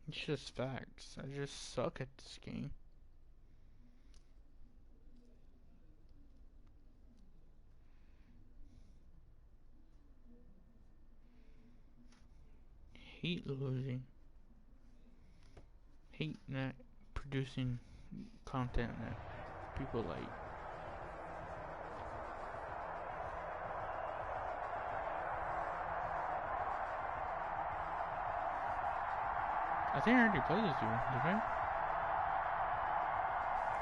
It's just facts. I just suck at this game. Hate losing. Hate not producing content that people like. I think I already played this dude, did I?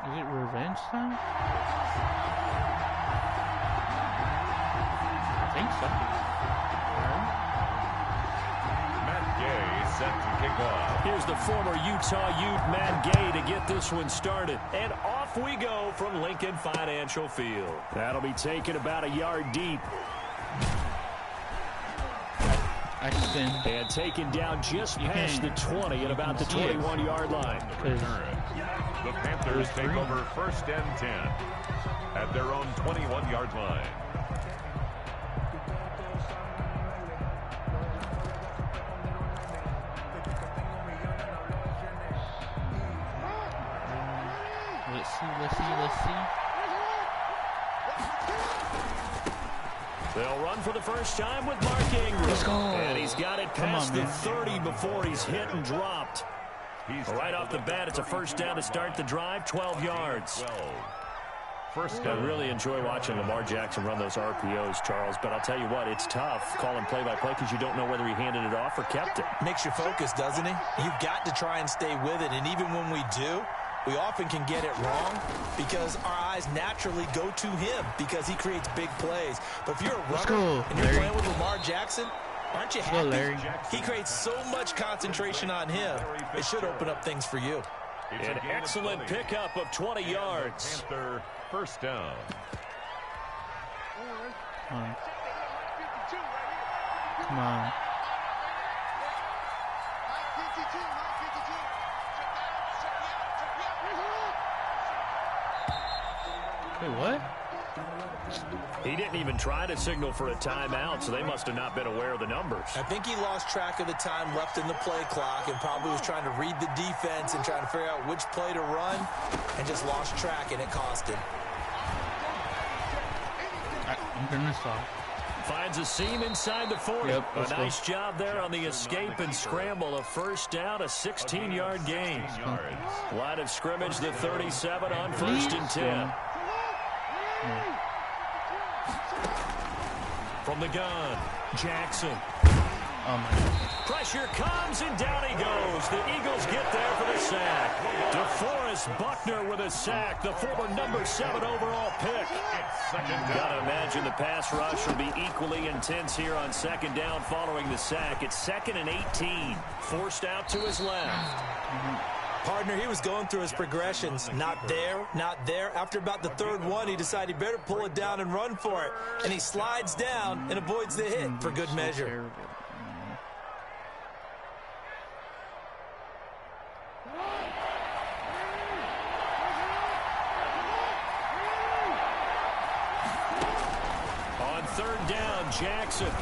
Is it revenge time? I think so. Matt Gay set to kick off. Here's the former Utah Ute, Matt Gay, to get this one started. And off we go from Lincoln Financial Field. That'll be taken about a yard deep. And taken down just past the 20 at about the 21-yard line. The Panthers take over 1st and 10 at their own 21-yard line. Let's see. They'll run for the first time with Mark Ingram. Let's go. And he's got it past the 30 before he's hit and dropped. Right off the bat, it's a first down to start the drive, 12 yards. First down. I really enjoy watching Lamar Jackson run those RPOs, Charles, but I'll tell you what, it's tough calling play-by-play because you don't know whether he handed it off or kept it. Makes you focus, doesn't he? You've got to try and stay with it, and even when we do, we often can get it wrong because our eyes naturally go to him because he creates big plays. But if you're a runner and you're playing with Lamar Jackson, aren't you happy? He creates so much concentration on him. It should open up things for you. An excellent pickup of 20 yards. Panther first down. Come on. Wait, what? He didn't even try to signal for a timeout, so they must have not been aware of the numbers. I think he lost track of the time left in the play clock and probably was trying to read the defense and trying to figure out which play to run and just lost track, and it cost him. I'm gonna stop. Finds a seam inside the 40. Yep, a nice job there on the escape and scramble. A first down, a 16-yard gain. Line of scrimmage, the 37 on 1st and 10. From the gun, Jackson. Oh my God. Pressure comes, and down he goes. The Eagles get there for the sack. DeForest Buckner with a sack, the former number 7 overall pick. Gotta imagine the pass rush will be equally intense here on 2nd down following the sack. It's 2nd and 18. Forced out to his left. Partner, he was going through his progressions. Not there, not there. After about the 3rd one, he decided he better pull it down and run for it. And he slides down and avoids the hit for good measure. On 3rd down, Jackson.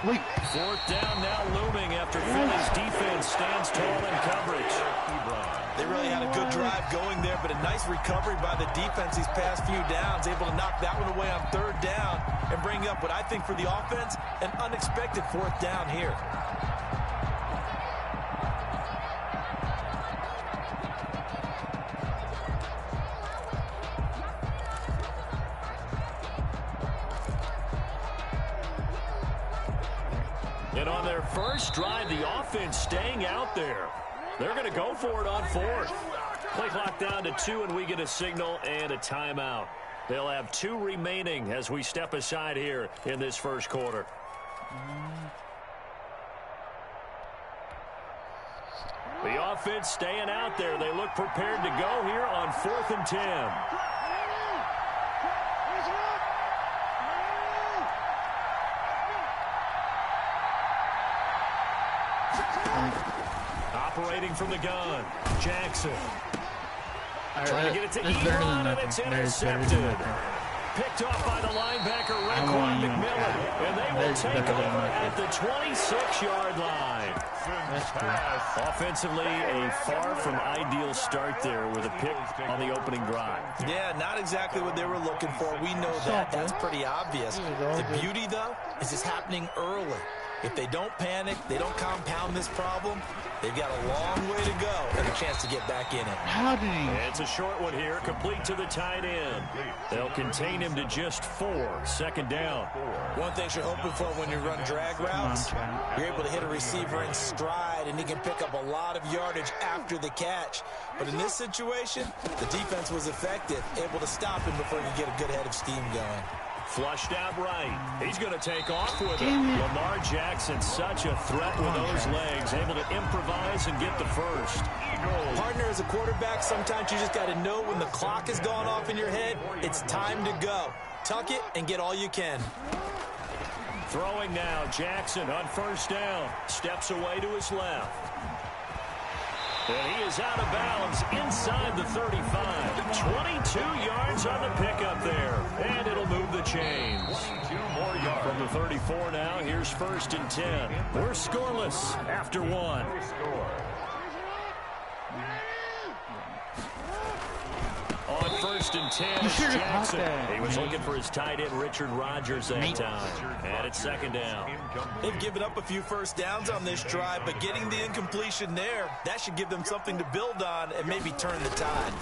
Wait. 4th down now looming after Philly's defense stands tall in coverage. They really had a good drive going there, but a nice recovery by the defense these past few downs, able to knock that one away on 3rd down and bring up what I think for the offense, an unexpected 4th down here. And on their first drive, the offense staying out there. They're going to go for it on 4th. Play clock down to 2, and we get a signal and a timeout. They'll have 2 remaining as we step aside here in this first quarter. The offense staying out there. They look prepared to go here on 4th and 10. Operating from the gun, Jackson. Trying to get it to Elon, and it's intercepted. picked off by the linebacker, Raekwon McMillan. And they will take over at the 26-yard line. That's cool. Offensively, a far from ideal start there with a pick on the opening drive. Yeah, not exactly what they were looking for. We know that. That's pretty obvious. The beauty, though, is it's happening early. If they don't panic, they don't compound this problem, they've got a long way to go and a chance to get back in it. How did he? It's a short one here, complete to the tight end. They'll contain him to just 4. Second down. One thing you're hoping for when you run drag routes, you're able to hit a receiver in stride, and he can pick up a lot of yardage after the catch. But in this situation, the defense was effective, able to stop him before he could get a good head of steam going. Flushed out right. He's going to take off with it. Lamar Jackson, such a threat with those legs, able to improvise and get the first. Partner, as a quarterback, sometimes you just got to know when the clock has gone off in your head, it's time to go. Tuck it and get all you can. Throwing now, Jackson on first down. Steps away to his left. And he is out of bounds inside the 35. 22 yards on the pickup there. And it'll move the chains. 22 more yards. From the 34 now, here's 1st and 10. We're scoreless after 1. On 1st and 10, it's Jackson. He was looking for his tight end, Richard Rodgers, that time. And it's 2nd down. They've given up a few first downs on this drive, but getting the incompletion there, that should give them something to build on and maybe turn the tide.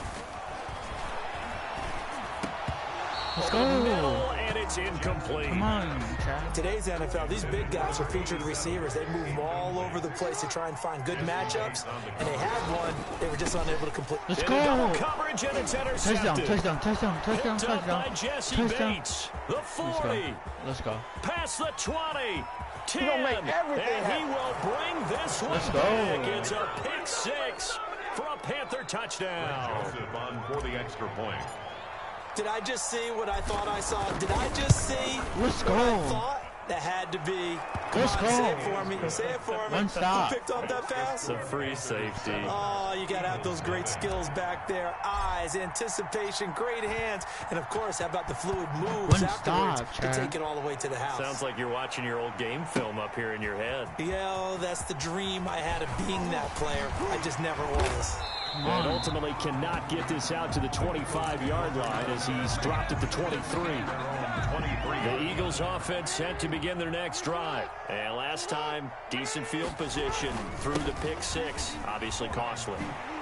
Let's go. Middle, and it's incomplete. Come on, Chad. Today's NFL, these big guys are featured receivers. They move them all over the place to try and find good matchups, and they had one. They were just unable to complete. Let's In double go. coverage, and it's intercepted. Touchdown. Picked up by Jesse Bates. The 40. Let's go. Past the 20. 10. make everything And he will bring this one Let's go. back. It's a pick 6 for a Panther touchdown. Joseph on for the extra point. Did I just see what I thought I saw? Did I just see Let's what I go. thought? That had to be. Come Let's on, go. say it for me. Say it for me. One stop. Who picked off that pass? The free safety. Oh, you got to have those great skills back there. Eyes, anticipation, great hands. And, of course, how about the fluid moves One afterwards stop, to Chad. take it all the way to the house? Sounds like you're watching your old game film up here in your head. Yeah, that's the dream I had of being that player. I just never was. And ultimately cannot get this out to the 25-yard line as he's dropped at the 23. The Eagles offense set to begin their next drive. And last time, decent field position through the pick 6. Obviously costly.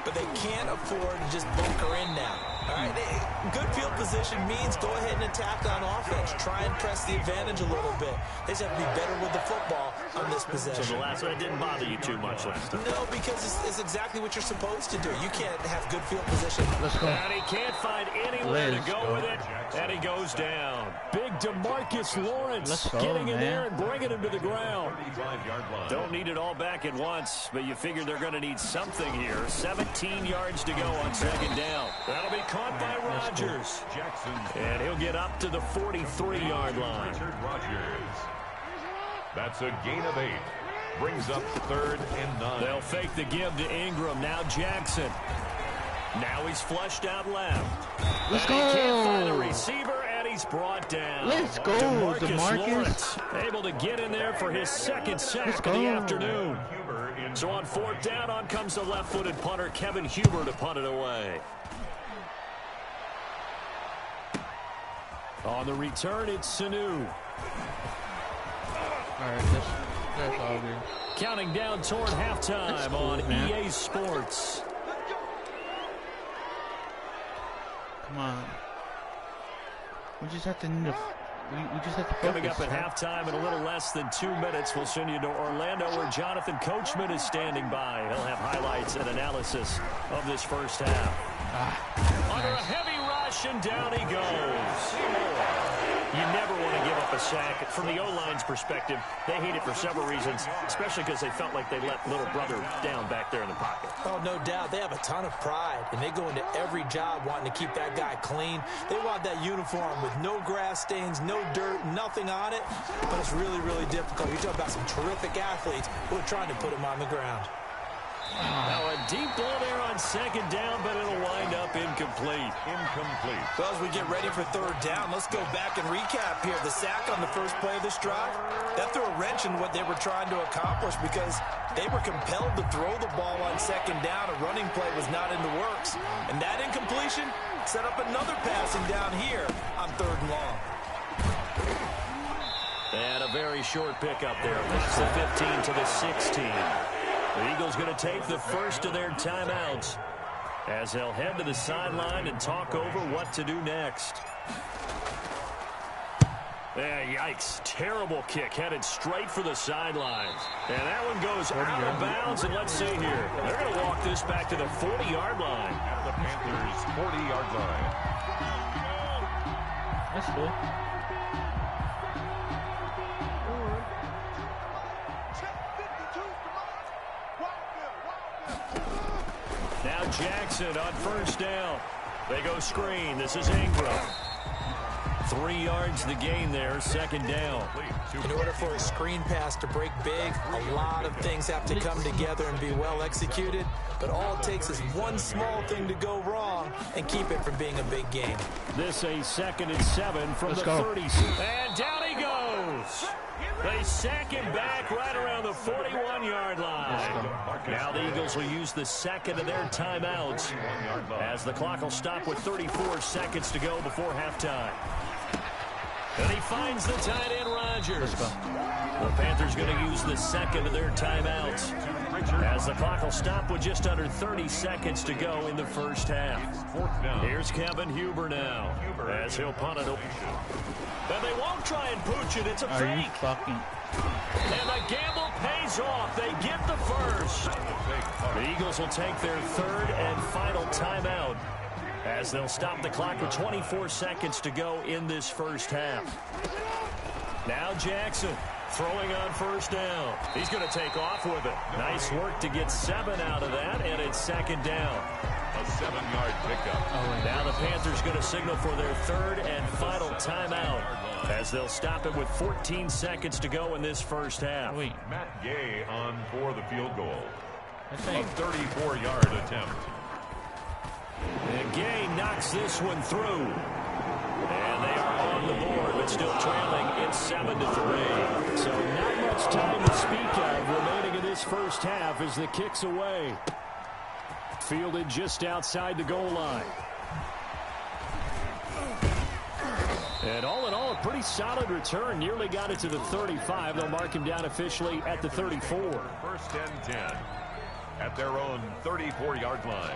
But they can't afford to just bunker in now. All right, good field position means go ahead and attack on offense. Try and press the advantage a little bit. They just have to be better with the football on this possession. So the last one didn't bother you too much last time. No, because it's exactly what you're supposed to do. You can't have good field position. Let's go. And he can't find anywhere Let's to go with it. And he goes down. Big DeMarcus Lawrence Let's go, getting in man. there and bringing him to the ground. 35-yard line. Don't need it all back at once, but you figure they're going to need something here. 17 yards to go on 2nd down. That'll be caught by Rodgers. Jackson. And he'll get up to the 43-yard line. Richard Rodgers. That's a gain of 8. Brings up 3rd and 9. They'll fake the give to Ingram. Now Jackson. Now he's flushed out left. Let's And he can't find a go. receiver, and he's brought down. Let's go, DeMarcus DeMarcus. Lawrence able to get in there for his 2nd sack Let's of the go. afternoon. So on 4th down, on comes the left-footed punter, Kevin Huber, to punt it away. On the return, it's Sanu. All right, that's all good. Counting down toward halftime That's cool, on man. EA Sports. Come on. We just have to we just have to focus. Coming up at man. halftime in a little less than 2 minutes, we'll send you to Orlando where Jonathan Coachman is standing by. He'll have highlights and analysis of this first half. Under a heavy rush, and down he goes. You never want to give up a sack. From the O-line's perspective, they hate it for several reasons, especially because they felt like they let little brother down back there in the pocket. Oh, no doubt. They have a ton of pride, and they go into every job wanting to keep that guy clean. They want that uniform with no grass stains, no dirt, nothing on it. But it's really, really difficult. You're talking about some terrific athletes who are trying to put him on the ground. Now a deep ball there on second down, but it'll wind up incomplete. Well, as we get ready for third down, let's go back and recap here. The sack on the first play of this drive, that threw a wrench in what they were trying to accomplish because they were compelled to throw the ball on second down. A running play was not in the works. And that incompletion set up another passing down here on third and long. And a very short pickup there. Puts the 15 to the 16. The Eagles going to take the first of their timeouts as they'll head to the sideline and talk over what to do next. Yikes. Terrible kick headed straight for the sidelines. And that one goes out of bounds. And let's see here. They're going to walk this back to the 40-yard line. At the Panthers' 40-yard line. That's cool. Now Jackson on first down. They go screen. This is Ingram. 3 yards the gain there, second down. In order for a screen pass to break big, a lot of things have to come together and be well executed. But all it takes is one small thing to go wrong and keep it from being a big game. This a 2nd and 7 from the 30. And down he goes. They sack him back right around the 41-yard line. Now the Eagles will use the second of their timeouts as the clock will stop with 34 seconds to go before halftime. And he finds the tight end, Rodgers. The Panthers going to use the second of their timeouts as the clock will stop with just under 30 seconds to go in the first half. Here's Kevin Huber now as he'll punt it. And they won't try and pooch it. It's a fake. Are you fucking... And the gamble pays off. They get the first. The Eagles will take their third and final timeout as they'll stop the clock with 24 seconds to go in this first half. Now Jackson throwing on first down. He's going to take off with it. Nice work to get 7 out of that, and it's second down. A 7-yard pickup. Now the Panthers going to signal for their third and final timeout as they'll stop it with 14 seconds to go in this first half. Matt Gay on for the field goal. A 34-yard attempt. And Gay knocks this one through. And they are on the board, but still trailing. It's 7-3. So not much time to speak of remaining in this first half as the kick's away. Fielded just outside the goal line. And all in all, a pretty solid return. Nearly got it to the 35. They'll mark him down officially at the 34. First and 10 at their own 34-yard line.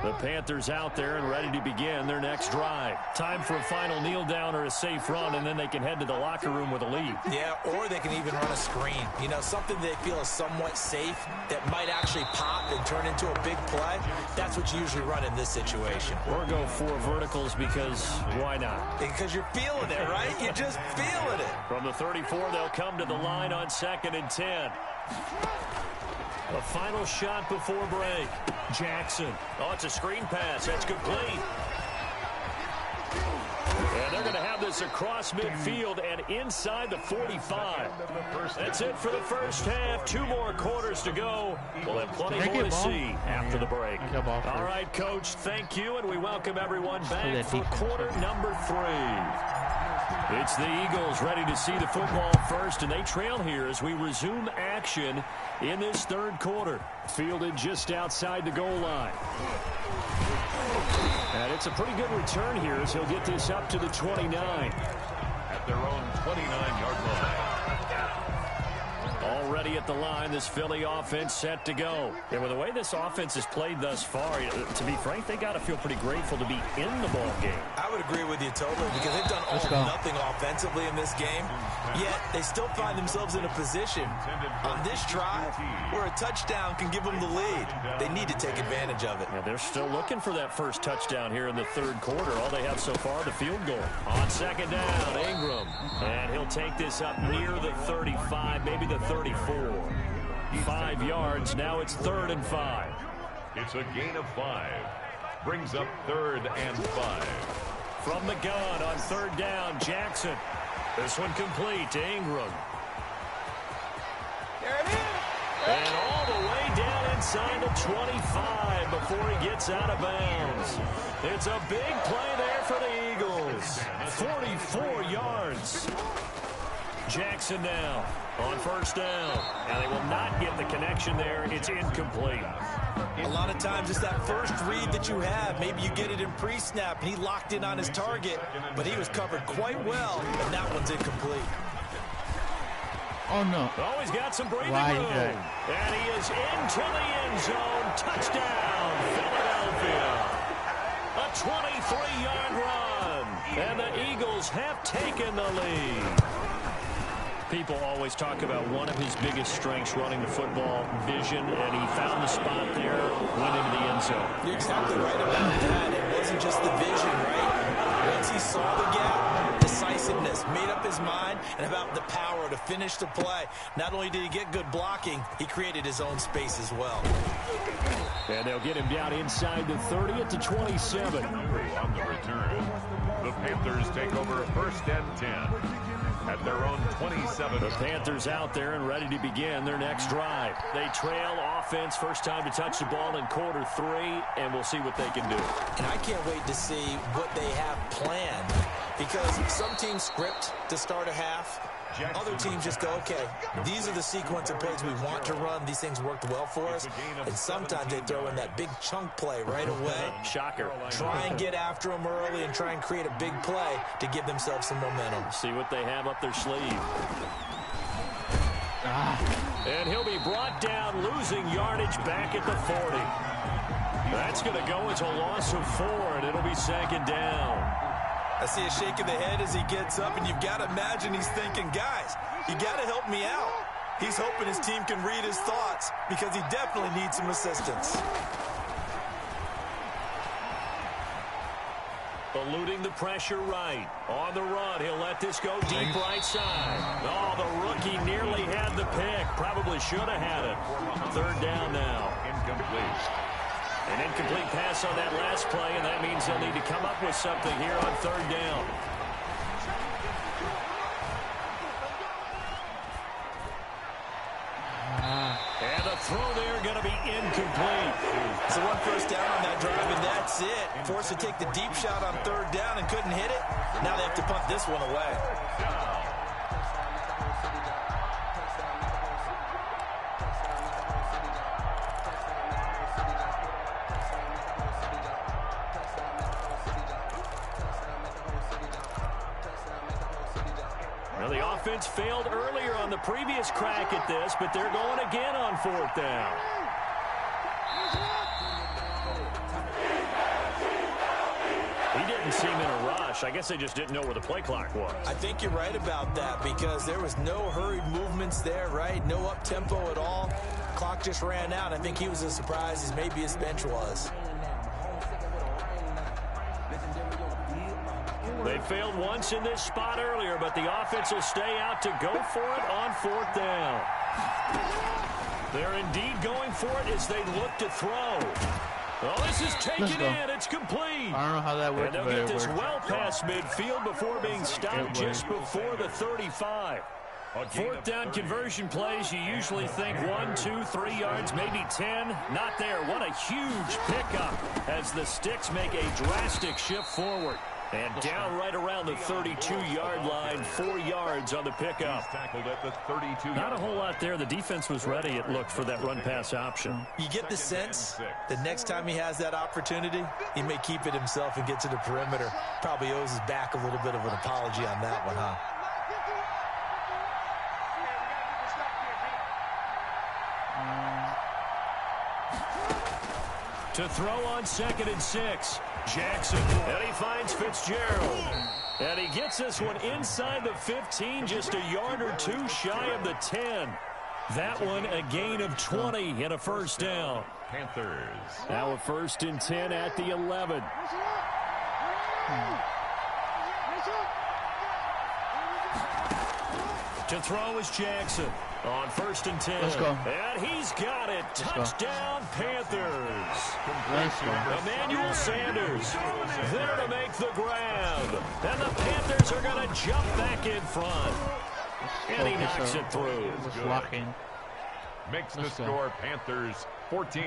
The Panthers out there and ready to begin their next drive. Time for a final kneel down or a safe run, and then they can head to the locker room with a lead. Yeah, or they can even run a screen. You know, something they feel is somewhat safe that might actually pop and turn into a big play. That's what you usually run in this situation. Or go 4 verticals because why not? Because you're feeling it, right? You're just feeling it. From the 34, they'll come to the line on 2nd and 10. The final shot before break. Jackson. Oh, it's a screen pass. That's complete. And they're going to have this across midfield and inside the 45. That's it for the first half. 2 more quarters to go. We'll have plenty more to see after the break. All right, Coach, thank you, and we welcome everyone back for quarter number 3. It's the Eagles ready to see the football first, and they trail here as we resume action in this third quarter. Fielded just outside the goal line. And it's a pretty good return here as he'll get this up to the 29. At their own 29-yard line. Already at the line, this Philly offense set to go. And with the way this offense has played thus far, to be frank, they got to feel pretty grateful to be in the ball game. I would agree with you totally because they've done all or nothing offensively in this game, yet they still find themselves in a position on this drive where a touchdown can give them the lead. They need to take advantage of it. Yeah, they're still looking for that first touchdown here in the third quarter. All they have so far, the field goal. On second down, Ingram. And he'll take this up near the 35, maybe the 34. 5 yards. Now it's 3rd and 5. It's a gain of 5. Brings up 3rd and 5. From the gun on 3rd down, Jackson. This one complete to Ingram. There it is. And all the way down inside the 25 before he gets out of bounds. It's a big play there for the Eagles. 44 yards. Jackson now on 1st down. And they will not get the connection there. It's incomplete. A lot of times it's that first read that you have. Maybe you get it in pre-snap, and he locked in on his target, but he was covered quite well, and that one's incomplete. Oh, no. Oh, he's got some breathing Wide room. right. And he is into the end zone. Touchdown, Philadelphia. A 23-yard run. And the Eagles have taken the lead. People always talk about one of his biggest strengths running the football, vision, and he found the spot there, went into the end zone. You're exactly right about that. It wasn't just the vision, right? Once he saw the gap, decisiveness, made up his mind, and about the power to finish the play. Not only did he get good blocking, he created his own space as well. And they'll get him down inside the 30 at the 27. On the return, the Panthers take over 1st and 10. At their own 27. The Panthers out there and ready to begin their next drive. They trail offense, first time to touch the ball in quarter 3, and we'll see what they can do. And I can't wait to see what they have planned, because some teams script to start a half. Other teams just go, okay, these are the sequence of plays we want to run. These things worked well for us. And sometimes they throw in that big chunk play right away. Shocker. Try and get after them early and try and create a big play to give themselves some momentum. See what they have up their sleeve. And he'll be brought down, losing yardage back at the 40. That's going to go as a loss of 4, and it'll be 2nd down. I see a shake of the head as he gets up, and you've got to imagine he's thinking, guys, you got to help me out. He's hoping his team can read his thoughts because he definitely needs some assistance. Eluding the pressure right. On the run, he'll let this go deep right side. Oh, the rookie nearly had the pick. Probably should have had it. 3rd down now. Incomplete. An incomplete pass on that last play, and that means they'll need to come up with something here on 3rd down. And the throw there going to be incomplete. So 1 first down on that drive, and that's it. Forced to take the deep shot on 3rd down and couldn't hit it. Now they have to punt this one away. Well, the offense failed earlier on the previous crack at this, but they're going again on 4th down. He didn't seem in a rush. I guess they just didn't know where the play clock was. I think you're right about that because there was no hurried movements there, right? No up-tempo at all. Clock just ran out. I think he was as surprised as maybe his bench was. They failed once in this spot earlier, but the offense will stay out to go for it on 4th down. They're indeed going for it as they look to throw. Oh, this is taken in. It's complete. I don't know how that worked, and but they'll it get this worked. well past midfield before being stopped just before the 35. 4th down conversion plays, you usually think 1, 2, 3 yards, maybe 10. Not there. What a huge pickup as the Sticks make a drastic shift forward. And down right around the 32-yard line, 4 yards on the pickup. Tackled at the 32. Not a whole lot there. The defense was ready, it looked, for that run-pass option. You get the sense the next time he has that opportunity, he may keep it himself and get to the perimeter. Probably owes his back a little bit of an apology on that one, huh? To throw on 2nd and 6. Jackson, and he finds Fitzgerald. And he gets this one inside the 15, just a yard or 2 shy of the 10. That one a gain of 20 and a 1st down. Panthers. Now a 1st and 10 at the 11. To throw is Jackson. On 1st and 10. Let's go. And he's got it. Touchdown, Panthers. Let's go. Emmanuel Sanders there to make the grab. And the Panthers are going to jump back in front. And he knocks it through. Just lock in. Makes the score Panthers 14,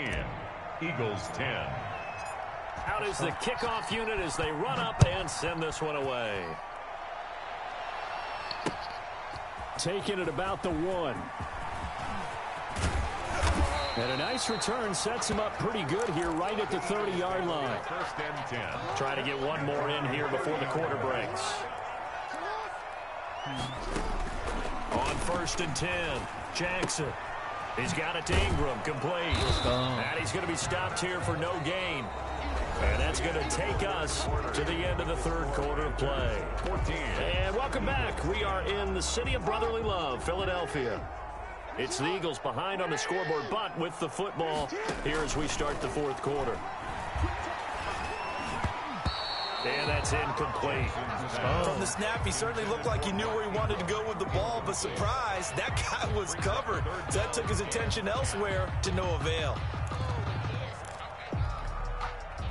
Eagles 10. Out is the kickoff unit as they run up and send this one away. Taking it about the 1. And a nice return sets him up pretty good here right at the 30-yard line. 1st and 10. Trying to get one more in here before the quarter breaks. On 1st and 10, Jackson. He's got it to Ingram, complete. And he's going to be stopped here for no gain. And that's going to take us to the end of the 3rd quarter of play. 14. And welcome back. We are in the city of brotherly love, Philadelphia. It's the Eagles behind on the scoreboard, but with the football here as we start the 4th quarter. And that's incomplete. From the snap, he certainly looked like he knew where he wanted to go with the ball, but surprise, that guy was covered. So that took his attention elsewhere to no avail.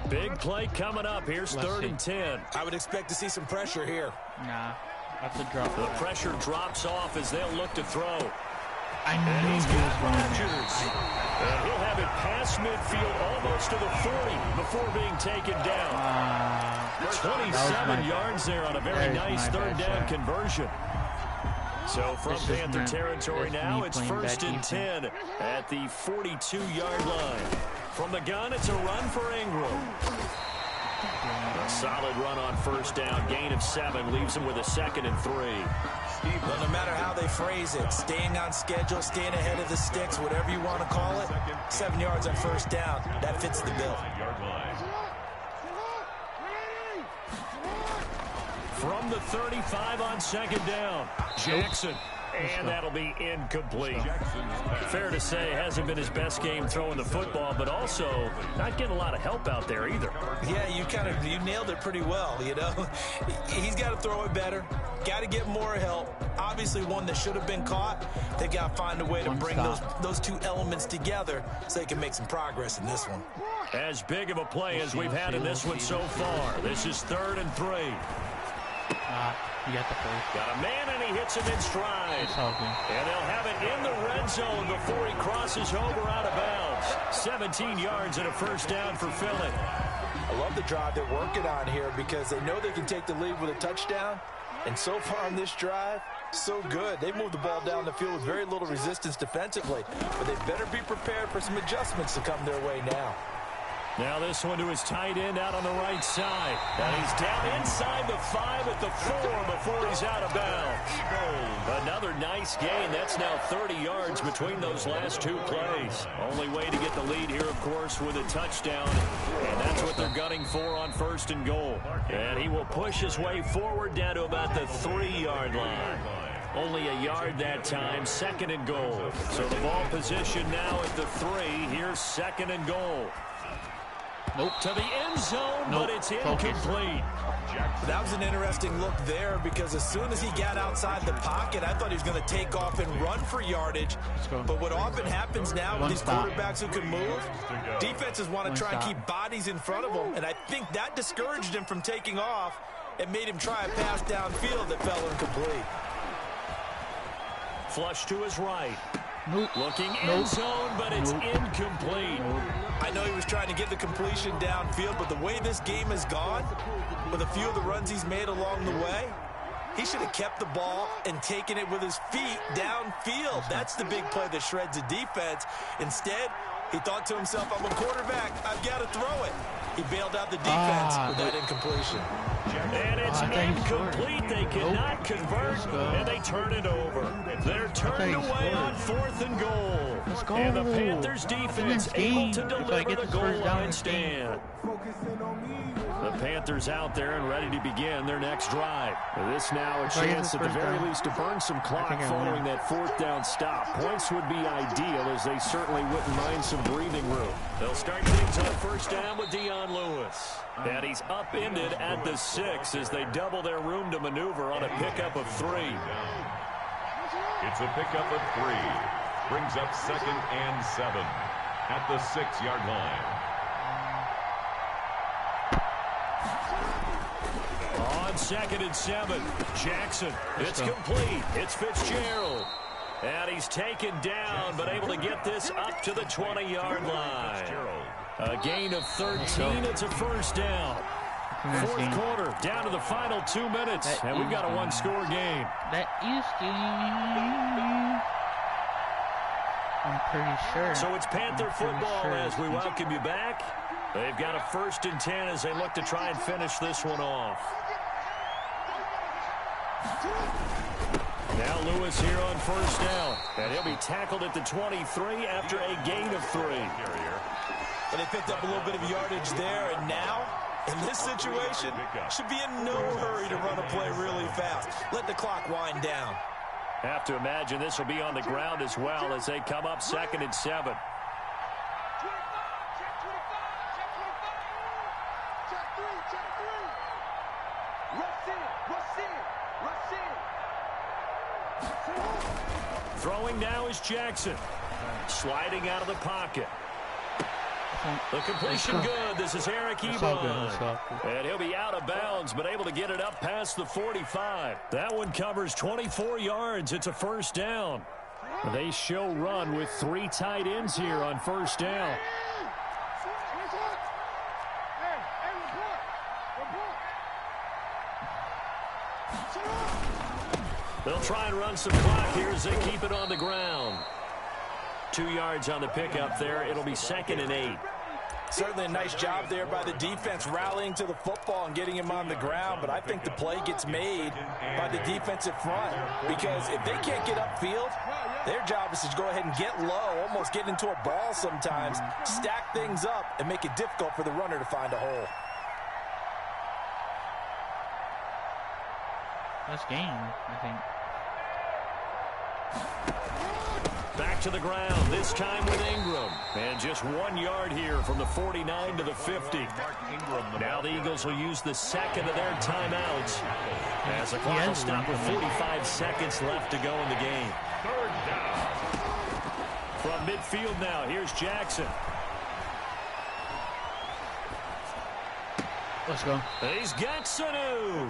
Big play coming up. Here's 3rd and 10. I would expect to see some pressure here. Nah, that's a drop. The pressure drops off as they'll look to throw. I knew he was going Rodgers. And he'll have it past midfield almost to the 40 before being taken down. 27 yards there on a very nice 3rd down conversion. So from Panther territory now, it's 1st and 10 at the 42-yard line. From the gun, it's a run for Ingram. A solid run on 1st down. Gain of 7 leaves him with a 2nd and 3. Well, no matter how they phrase it, staying on schedule, staying ahead of the sticks, whatever you want to call it, 7 yards on 1st down, that fits the bill. From the 35 on 2nd down, Jackson. And that'll be incomplete. Fair to say, hasn't been his best game throwing the football, but also not getting a lot of help out there either. Yeah, you nailed it pretty well, you know. He's got to throw it better, got to get more help. Obviously one that should have been caught. They got to find a way to bring those 2 elements together so they can make some progress in this one. As big of a play as we've had in this one so far. This is 3rd and 3. You got the play. Got a man, and he hits him in stride. And they'll have it in the red zone before he crosses over out of bounds. 17 yards and a 1st down for Philly. I love the drive they're working on here because they know they can take the lead with a touchdown. And so far on this drive, so good. They moved the ball down the field with very little resistance defensively. But they better be prepared for some adjustments to come their way now. Now this one to his tight end out on the right side. And he's down inside the 5 at the 4 before he's out of bounds. Another nice gain. That's now 30 yards between those last 2 plays. Only way to get the lead here, of course, with a touchdown. And that's what they're gunning for on 1st and goal. And he will push his way forward down to about the 3-yard line. Only a yard that time, 2nd and goal. So the ball position now at the 3. Here's 2nd and goal. Nope. To the end zone, but it's incomplete. That was an interesting look there because as soon as he got outside the pocket, I thought he was going to take off and run for yardage. But what often happens now with these quarterbacks who can move, defenses want to try and keep bodies in front of them, and I think that discouraged him from taking off and made him try a pass downfield that fell incomplete. Flush to his right. Nope. Looking end zone, but it's incomplete. I know he was trying to get the completion downfield, but the way this game has gone, with a few of the runs he's made along the way, he should have kept the ball and taken it with his feet downfield. That's the big play that shreds a defense. Instead, he thought to himself, I'm a quarterback, I've got to throw it. He bailed out the defense with that incompletion. And it's incomplete. They cannot convert, and they turn it over. They're turned away on 4th and goal. And the Panthers defense able to deliver the goal line stand. The Panthers out there and ready to begin their next drive. This now a chance at the very least to burn some clock following that 4th down stop. Points would be ideal as they certainly wouldn't mind some breathing room. They'll start things on 1st down with Dion Lewis. And he's upended at the 6 as they double their room to maneuver on a pickup of 3. It's a pickup of 3. Brings up 2nd and 7 at the 6-yard line. On 2nd and 7, Jackson. It's complete. It's Fitzgerald. And he's taken down, but able to get this up to the 20-yard line. A gain of 13. It's a first down. Fourth quarter, down to the final 2 minutes, and we've got a one-score game. That is game. I'm pretty sure. So it's Panther football as we welcome you back. They've got a 1st and 10 as they look to try and finish this one off. Now Lewis here on 1st down, and he'll be tackled at the 23 after a gain of 3. And they picked up a little bit of yardage there, and now, in this situation, should be in no hurry to run a play really fast. Let the clock wind down. Have to imagine this will be on the ground as well as they come up 2nd and 7. Throwing now is Jackson. Sliding out of the pocket. The completion good. This is Eric Ebron. And he'll be out of bounds, but able to get it up past the 45. That one covers 24 yards. It's a 1st down. They show run with 3 tight ends here on 1st down. They'll try and run some clock here as they keep it on the ground. 2 yards on the pickup there. It'll be 2nd and 8. Certainly a nice job there by the defense rallying to the football and getting him on the ground, but I think the play gets made by the defensive front because if they can't get upfield, their job is to go ahead and get low, almost get into a ball sometimes, stack things up, and make it difficult for the runner to find a hole. That's game, I think. Back to the ground, this time with Ingram. And just 1 yard here from the 49 to the 50. Now the Eagles will use the 2nd of their timeouts as the clock will stop with 45 seconds left to go in the game. 3rd down. From midfield now, here's Jackson. Let's go. He's got Sanu.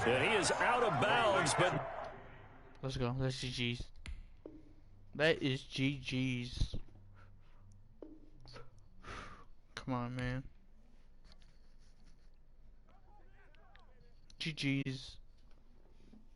And he is out of bounds, but... Let's go. That's GG's. That is GG's. Come on, man. GG's.